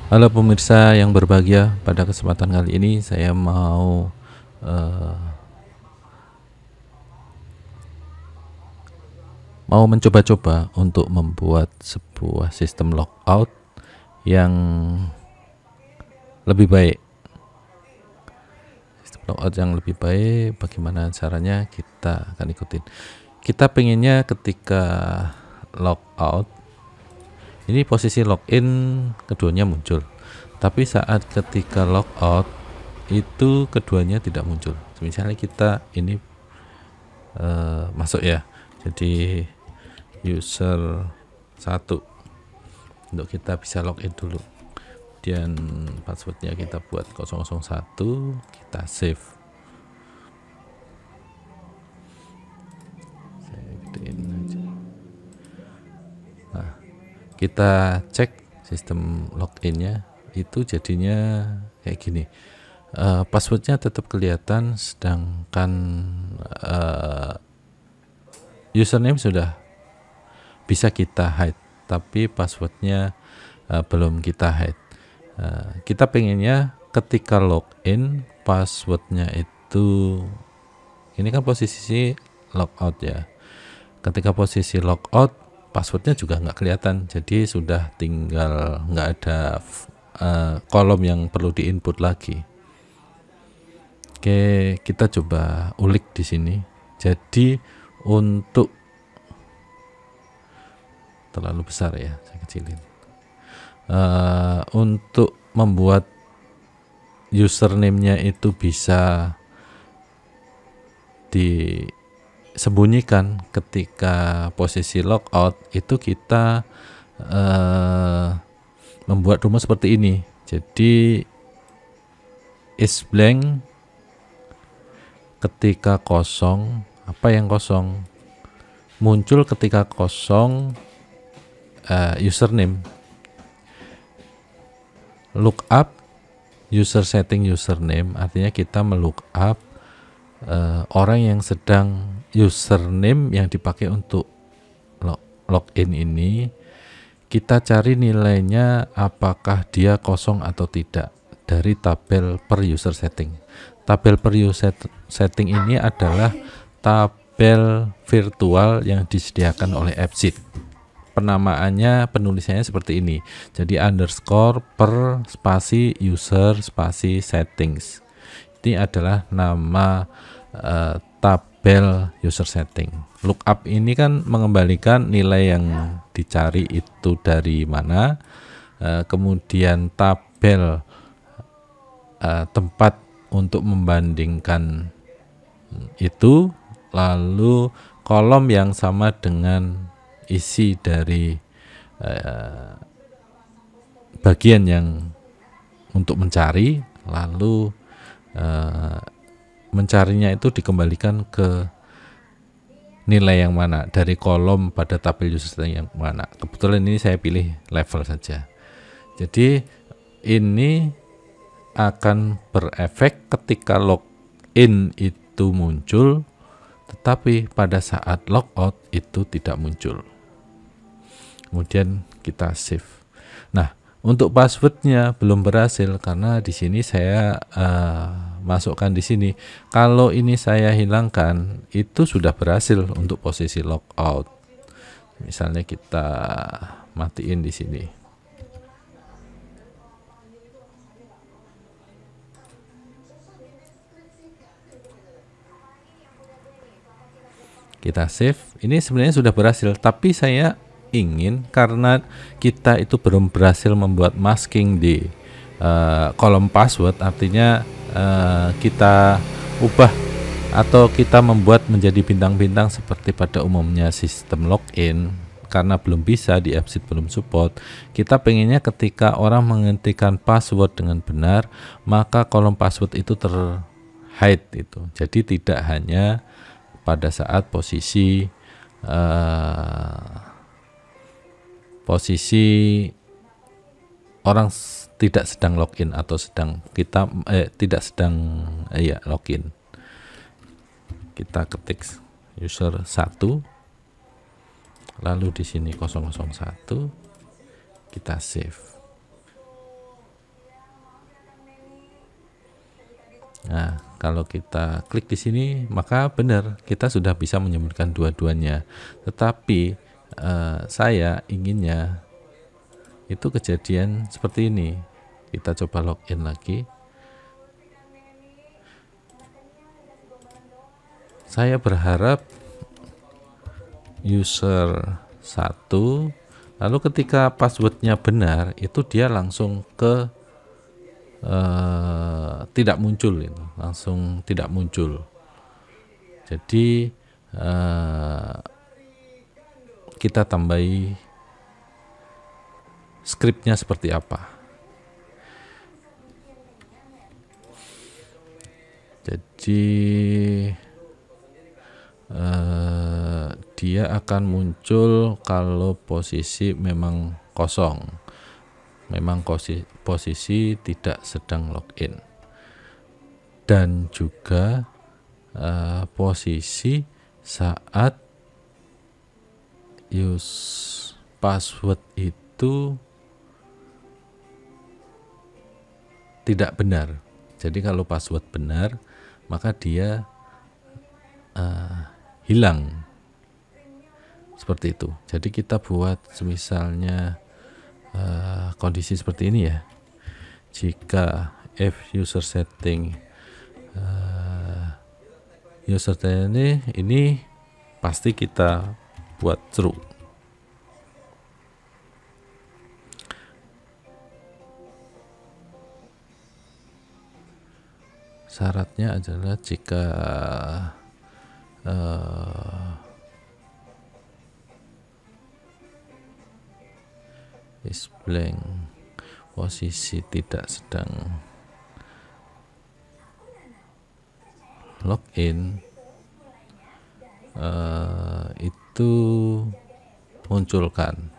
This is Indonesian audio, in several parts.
Halo pemirsa yang berbahagia, pada kesempatan kali ini saya mau mencoba-coba untuk membuat sebuah sistem logout yang lebih baik. Sistem logout yang lebih baik, bagaimana caranya kita akan ikutin. Kita pengennya ketika logout, ini posisi login keduanya muncul. Tapi saat ketika logout itu keduanya tidak muncul. Misalnya kita ini masuk ya, jadi user 1 untuk kita bisa login dulu, kemudian passwordnya kita buat 001, kita save. Saya gedein aja. Nah, kita cek sistem loginnya, itu jadinya kayak gini. Passwordnya tetap kelihatan, sedangkan username sudah bisa kita hide, tapi passwordnya belum kita hide. Kita pengennya ketika login passwordnya itu, ini kan posisi logout ya, ketika posisi logout passwordnya juga nggak kelihatan, jadi sudah tinggal nggak ada kolom yang perlu diinput lagi. Oke, kita coba ulik di sini. Jadi untuk terlalu besar ya, saya kecilin. Untuk membuat username-nya itu bisa disembunyikan ketika posisi logout, itu kita membuat rumus seperti ini. Jadi is blank ketika kosong. Apa yang kosong? Muncul ketika kosong username. Lookup user setting username, artinya kita melookup orang yang sedang username yang dipakai untuk login ini, kita cari nilainya apakah dia kosong atau tidak dari tabel per user setting. Tabel per user setting ini adalah tabel virtual yang disediakan oleh AppSheet. Penamaannya, penulisannya seperti ini. Jadi underscore per spasi user spasi settings. Ini adalah nama tabel user setting. Lookup ini kan mengembalikan nilai yang dicari itu dari mana. Kemudian tabel tempat untuk membandingkan itu, lalu kolom yang sama dengan isi dari bagian yang untuk mencari, lalu mencarinya itu dikembalikan ke nilai yang mana dari kolom pada tabel user setting yang mana. Kebetulan ini saya pilih level saja. Jadi ini akan berefek ketika login itu muncul, tetapi pada saat logout itu tidak muncul. Kemudian kita save. Nah, untuk passwordnya belum berhasil karena di sini saya masukkan di sini. Kalau ini saya hilangkan, itu sudah berhasil untuk posisi logout. Misalnya kita matiin di sini. Kita save. Ini sebenarnya sudah berhasil, tapi saya ingin, karena kita itu belum berhasil membuat masking di kolom password, artinya kita ubah atau kita membuat menjadi bintang-bintang seperti pada umumnya sistem login. Karena belum bisa, di AppSheet belum support, kita pengennya ketika orang mengetikkan password dengan benar, maka kolom password itu terhide itu. Jadi tidak hanya pada saat posisi orang tidak sedang login atau sedang kita tidak sedang login. Kita ketik user 1, lalu di sini 001, kita save. Nah, kalau kita klik di sini, maka benar kita sudah bisa menyembunyikan dua-duanya. Tetapi saya inginnya itu kejadian seperti ini. Kita coba login lagi. Saya berharap user 1, lalu ketika passwordnya benar, itu dia langsung ke tidak muncul, itu langsung tidak muncul. Jadi kita tambahi skripnya seperti apa. Jadi dia akan muncul kalau posisi memang kosong, memang posisi tidak sedang login, dan juga posisi saat use password itu tidak benar. Jadi kalau password benar, maka dia hilang, seperti itu. Jadi kita buat semisalnya kondisi seperti ini ya. Jika if user setting ini pasti kita buat true. Syaratnya adalah jika is blank, posisi tidak sedang login, itu munculkan.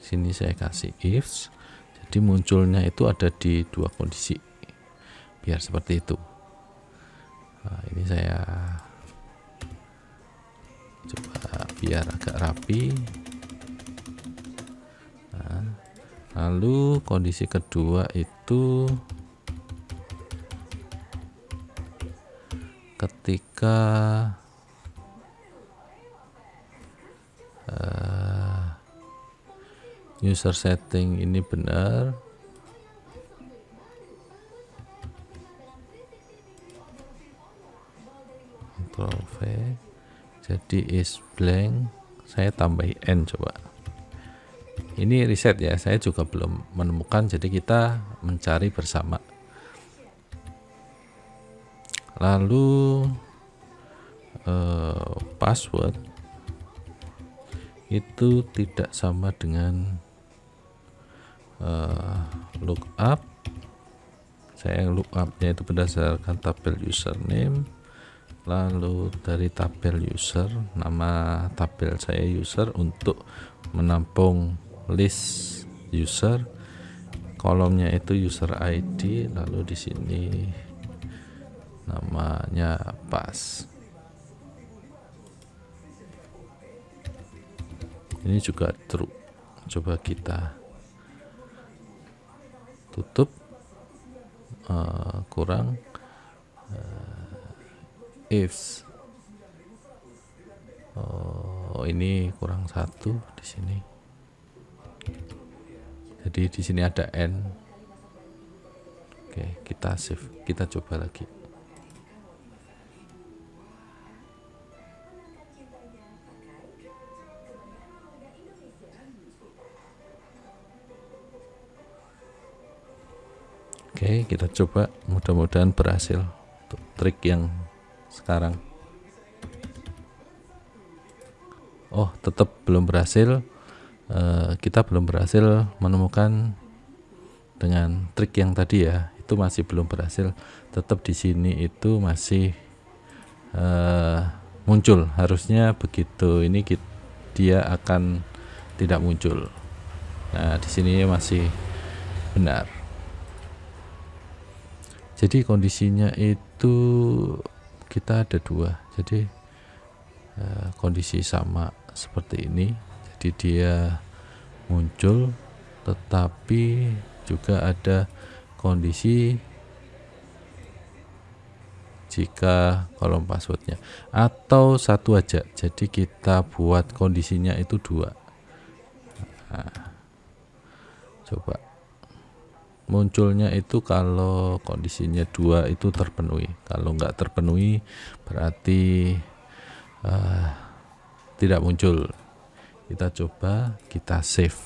Sini saya kasih ifs, jadi munculnya itu ada di dua kondisi, biar seperti itu. Nah, ini saya coba biar agak rapi. Nah, lalu kondisi kedua itu ketika user setting ini benar, Ctrl V, jadi is blank, saya tambahi n coba. Ini reset ya, saya juga belum menemukan, jadi kita mencari bersama. Lalu password itu tidak sama dengan lookup. Saya lookupnya itu berdasarkan tabel username, lalu dari tabel user, nama tabel saya user untuk menampung list user, kolomnya itu user ID, lalu di sini namanya pas. Ini juga true. Coba kita tutup, kurang ifs. Ini kurang satu di sini. Jadi di sini ada n. Oke, kita save. Kita coba lagi. Oke, kita coba, mudah-mudahan berhasil untuk trik yang sekarang. Oh, tetap belum berhasil. Kita belum berhasil menemukan dengan trik yang tadi ya. Itu masih belum berhasil. Tetap di sini itu masih muncul. Harusnya begitu. Ini dia akan tidak muncul. Nah, di sini masih benar. Jadi kondisinya itu kita ada dua. Jadi kondisi sama seperti ini. Jadi dia muncul, tetapi juga ada kondisi jika kolom passwordnya atau satu aja, jadi kita buat kondisinya itu 2. Nah, coba munculnya itu kalau kondisinya 2 itu terpenuhi. Kalau nggak terpenuhi berarti tidak muncul. Kita coba, kita save.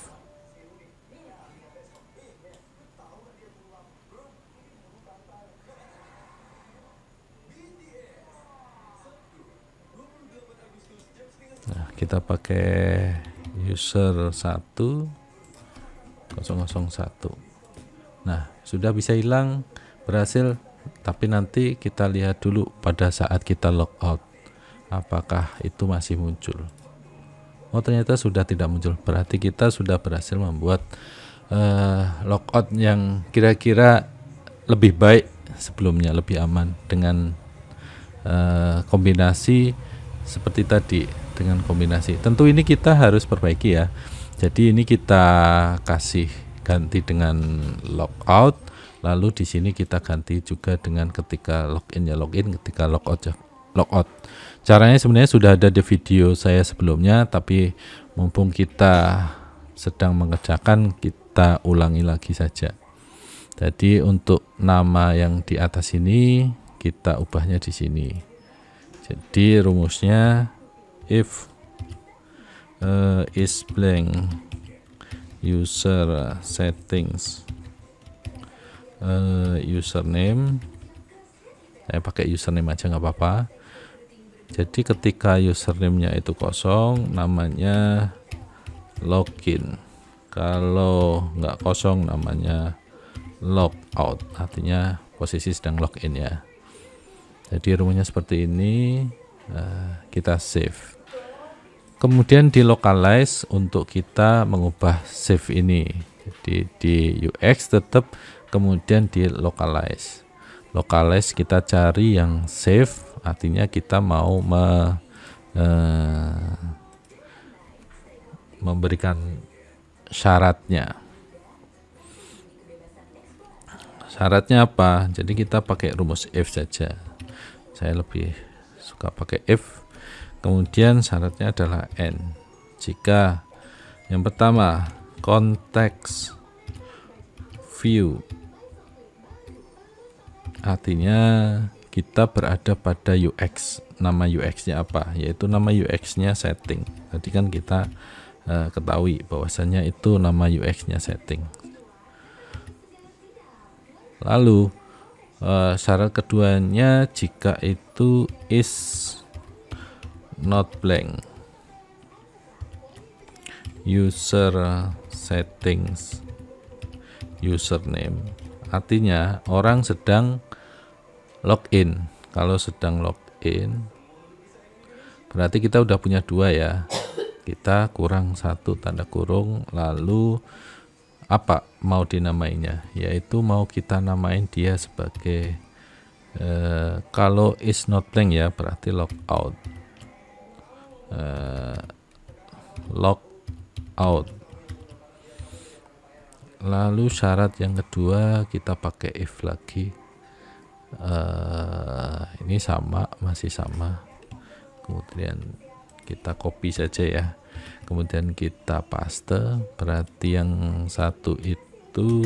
Nah, kita pakai user 1001. Nah, sudah bisa hilang, berhasil, tapi nanti kita lihat dulu pada saat kita logout apakah itu masih muncul. Oh, ternyata sudah tidak muncul, berarti kita sudah berhasil membuat logout yang kira-kira lebih baik sebelumnya, lebih aman dengan kombinasi seperti tadi, dengan kombinasi. Tentu ini kita harus perbaiki ya. Jadi ini kita kasih ganti dengan logout, lalu di sini kita ganti juga dengan ketika login ya login, ketika logout ya logout. Caranya sebenarnya sudah ada di video saya sebelumnya, tapi mumpung kita sedang mengerjakan, kita ulangi lagi saja. Jadi untuk nama yang di atas ini kita ubahnya di sini. Jadi rumusnya if is blank user settings username, saya pakai username aja nggak apa-apa. Jadi ketika username-nya itu kosong, namanya login. Kalau nggak kosong, namanya logout, artinya posisi sedang login ya. Jadi rumusnya seperti ini. Kita save. Kemudian di localize untuk kita mengubah save ini. Jadi di UX tetap, kemudian di localize. Localize kita cari yang save, artinya kita mau memberikan syaratnya. Syaratnya apa? Jadi kita pakai rumus if saja. Saya lebih suka pakai if. Kemudian syaratnya adalah n. Jika yang pertama context view, artinya kita berada pada UX. Nama UX-nya apa? Yaitu nama UX-nya setting. Tadi kan kita ketahui bahwasannya itu nama UX-nya setting. Lalu syarat keduanya jika itu is not blank user settings username, artinya orang sedang login. Kalau sedang login berarti kita udah punya 2 ya, kita kurang 1 tanda kurung, lalu apa mau dinamainya, yaitu mau kita namain dia sebagai kalau is not blank ya berarti logout. Logout. Lalu syarat yang kedua kita pakai if lagi. Ini sama, masih sama. Kemudian kita copy saja ya. Kemudian kita paste, berarti yang satu itu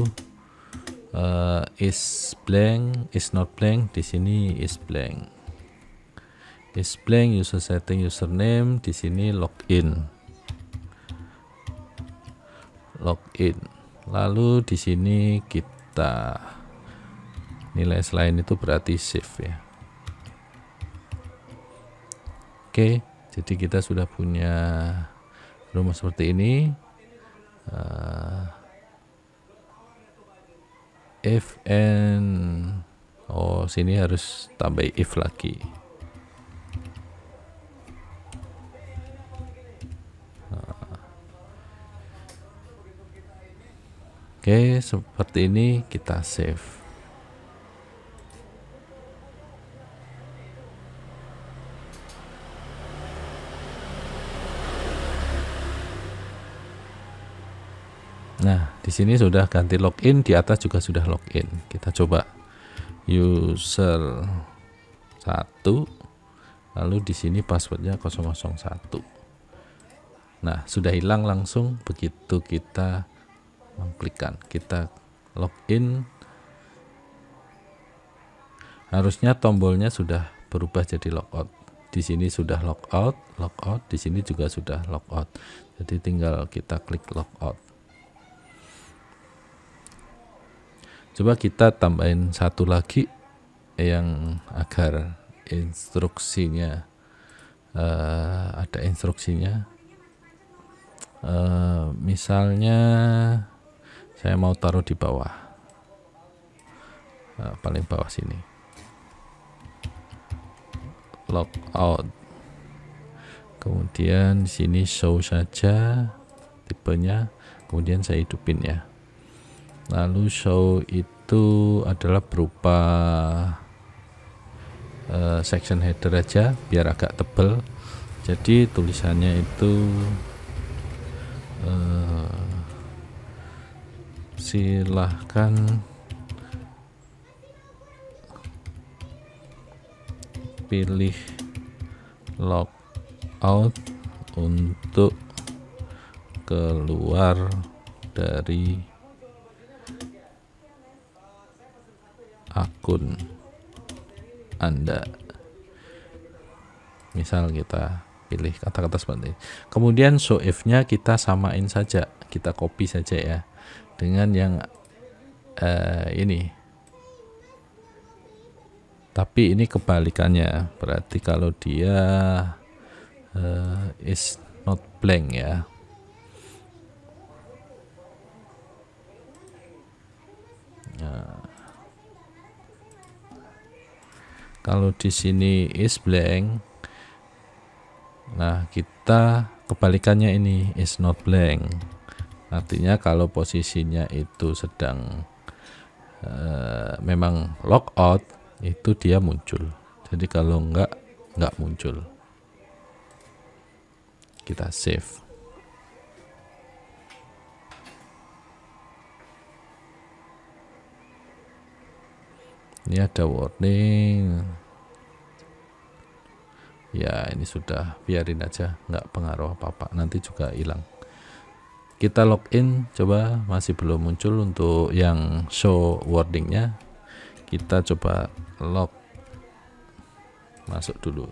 is blank, is not blank, di sini is blank. Is blank user setting username, di sini login. Login. Lalu di sini kita nilai selain itu berarti save ya. Oke, jadi kita sudah punya rumus seperti ini. If and sini harus tambah if lagi. Oke, seperti ini kita save. Nah, di sini sudah ganti login, di atas juga sudah login. Kita coba user 1, lalu di sini passwordnya 001. Nah, sudah hilang langsung begitu kita mengklikkan. Kita login, harusnya tombolnya sudah berubah jadi logout. Di sini sudah logout, logout, di sini juga sudah logout. Jadi tinggal kita klik logout. Coba kita tambahin satu lagi yang agar instruksinya ada instruksinya. Misalnya saya mau taruh di bawah, paling bawah sini, logout. Kemudian di sini show saja tipenya, kemudian saya hidupin ya. Lalu show itu adalah berupa section header aja biar agak tebal. Jadi tulisannya itu silahkan pilih logout untuk keluar dari akun Anda. Misal kita pilih kata-kata seperti ini. Kemudian show if-nya kita samain saja, kita copy saja ya dengan yang ini. Tapi ini kebalikannya, berarti kalau dia is not blank ya. Kalau di sini is blank, nah kita kebalikannya ini is not blank. Artinya kalau posisinya itu sedang memang logout, itu dia muncul. Jadi kalau enggak muncul. Kita save. Ini ada warning. Ya ini sudah, biarin aja, nggak pengaruh apa-apa, nanti juga hilang. Kita login, coba masih belum muncul untuk yang show wordingnya. Kita coba log masuk dulu.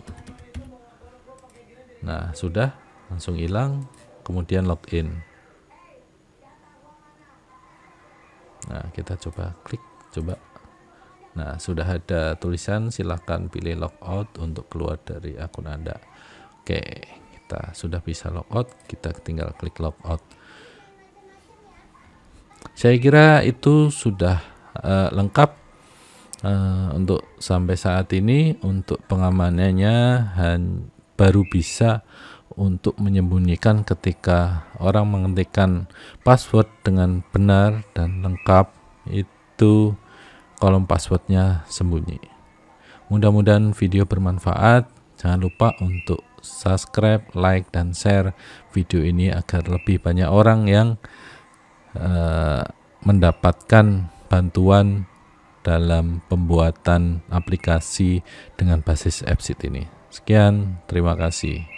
Nah sudah langsung hilang, kemudian login. Nah kita coba klik, coba. Nah, sudah ada tulisan silahkan pilih logout untuk keluar dari akun Anda. Oke, kita sudah bisa logout, kita tinggal klik logout. Saya kira itu sudah lengkap untuk sampai saat ini. Untuk pengamanannya baru bisa untuk menyembunyikan ketika orang mengetikkan password dengan benar dan lengkap, itu kolom passwordnya sembunyi. Mudah-mudahan video bermanfaat. Jangan lupa untuk subscribe, like, dan share video ini agar lebih banyak orang yang mendapatkan bantuan dalam pembuatan aplikasi dengan basis AppSheet ini. Sekian, terima kasih.